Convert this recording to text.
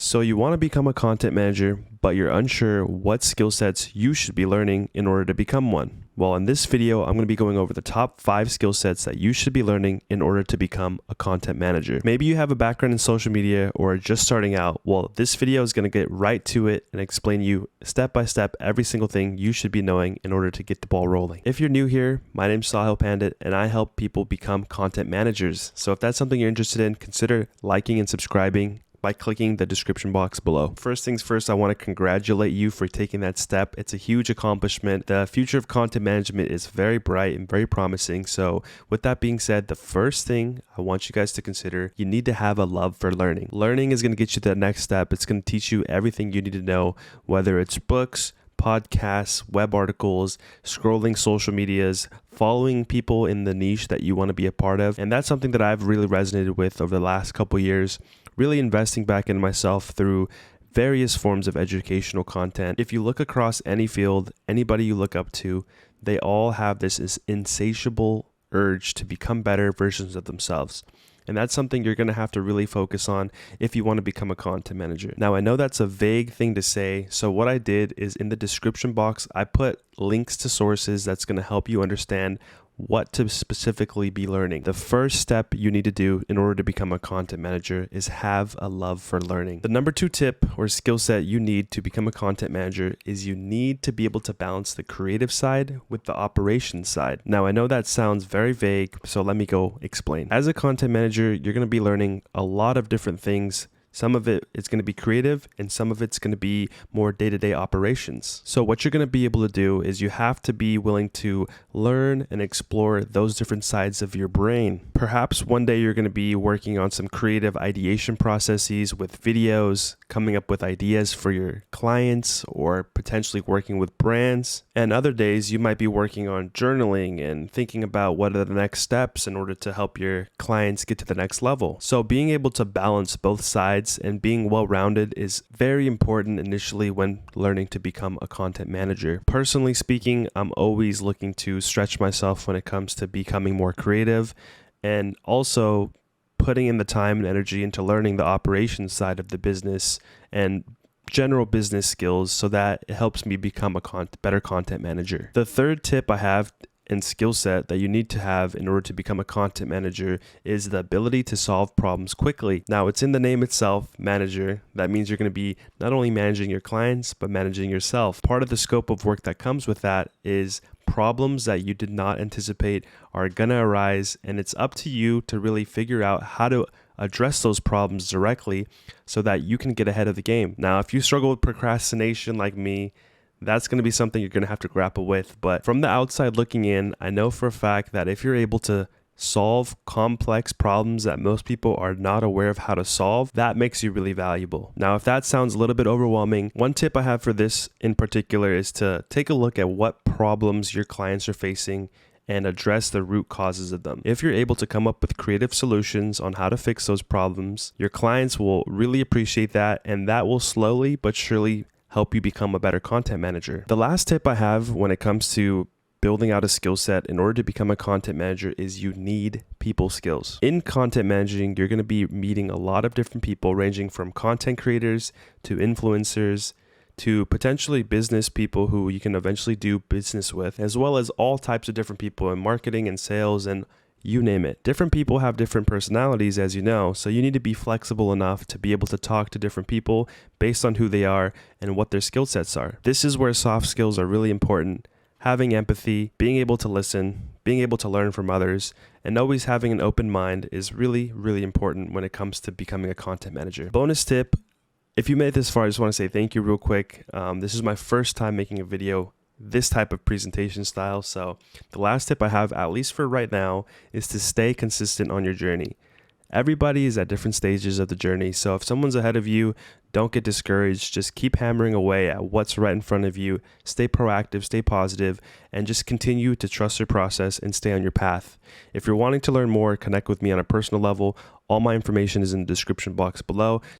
So you want to become a content manager, but you're unsure what skill sets you should be learning in order to become one. Well, in this video, I'm going to be going over the top 5 skill sets that you should be learning in order to become a content manager. Maybe you have a background in social media or are just starting out. Well, this video is going to get right to it and explain you step by step every single thing you should be knowing in order to get the ball rolling. If you're new here, my name's Sahil Pandit and I help people become content managers. So if that's something you're interested in, consider liking and subscribing by clicking the description box below. First things first, I want to congratulate you for taking that step. It's a huge accomplishment. The future of content management is very bright and very promising. So with that being said, the first thing I want you guys to consider, you need to have a love for learning. Learning is going to get you to the next step. It's going to teach you everything you need to know, whether it's books, podcasts, web articles, scrolling social medias, following people in the niche that you want to be a part of. And that's something that I've really resonated with over the last couple of years, really investing back in myself through various forms of educational content. If you look across any field, anybody you look up to, they all have this insatiable urge to become better versions of themselves. And that's something you're going to have to really focus on if you want to become a content manager. Now, I know that's a vague thing to say. So what I did is in the description box, I put links to sources that's going to help you understand what to specifically be learning. The first step you need to do in order to become a content manager is have a love for learning. The number 2 tip or skill set you need to become a content manager is you need to be able to balance the creative side with the operations side. Now, I know that sounds very vague, so let me go explain. As a content manager, you're going to be learning a lot of different things. Some of it is going to be creative and some of it's going to be more day-to-day operations. So what you're going to be able to do is you have to be willing to learn and explore those different sides of your brain. Perhaps one day you're going to be working on some creative ideation processes with videos, coming up with ideas for your clients or potentially working with brands. And other days you might be working on journaling and thinking about what are the next steps in order to help your clients get to the next level. So being able to balance both sides and being well-rounded is very important initially when learning to become a content manager. Personally speaking, I'm always looking to stretch myself when it comes to becoming more creative and also putting in the time and energy into learning the operations side of the business and general business skills so that it helps me become a better content manager. The third tip I have and skill set that you need to have in order to become a content manager is the ability to solve problems quickly. Now, it's in the name itself, manager. That means you're going to be not only managing your clients, but managing yourself. Part of the scope of work that comes with that is problems that you did not anticipate are going to arise, and it's up to you to really figure out how to address those problems directly so that you can get ahead of the game. Now, if you struggle with procrastination like me, that's going to be something you're going to have to grapple with. But from the outside looking in, I know for a fact that if you're able to solve complex problems that most people are not aware of how to solve, that makes you really valuable. Now, if that sounds a little bit overwhelming, one tip I have for this in particular is to take a look at what problems your clients are facing and address the root causes of them. If you're able to come up with creative solutions on how to fix those problems, your clients will really appreciate that, and that will slowly but surely help you become a better content manager. The last tip I have when it comes to building out a skill set in order to become a content manager is you need people skills. In content managing, you're going to be meeting a lot of different people ranging from content creators to influencers to potentially business people who you can eventually do business with, as well as all types of different people in marketing and sales and you name it. Different people have different personalities, as you know, so you need to be flexible enough to be able to talk to different people based on who they are and what their skill sets are. This is where soft skills are really important. Having empathy, being able to listen, being able to learn from others, and always having an open mind is really, really important when it comes to becoming a content manager. Bonus tip, if you made it this far, I just want to say thank you real quick. This is my first time making a video this type of presentation style. So the last tip I have, at least for right now, is to stay consistent on your journey. Everybody is at different stages of the journey. So if someone's ahead of you, don't get discouraged. Just keep hammering away at what's right in front of you. Stay proactive, stay positive, and just continue to trust your process and stay on your path. If you're wanting to learn more, connect with me on a personal level. All my information is in the description box below.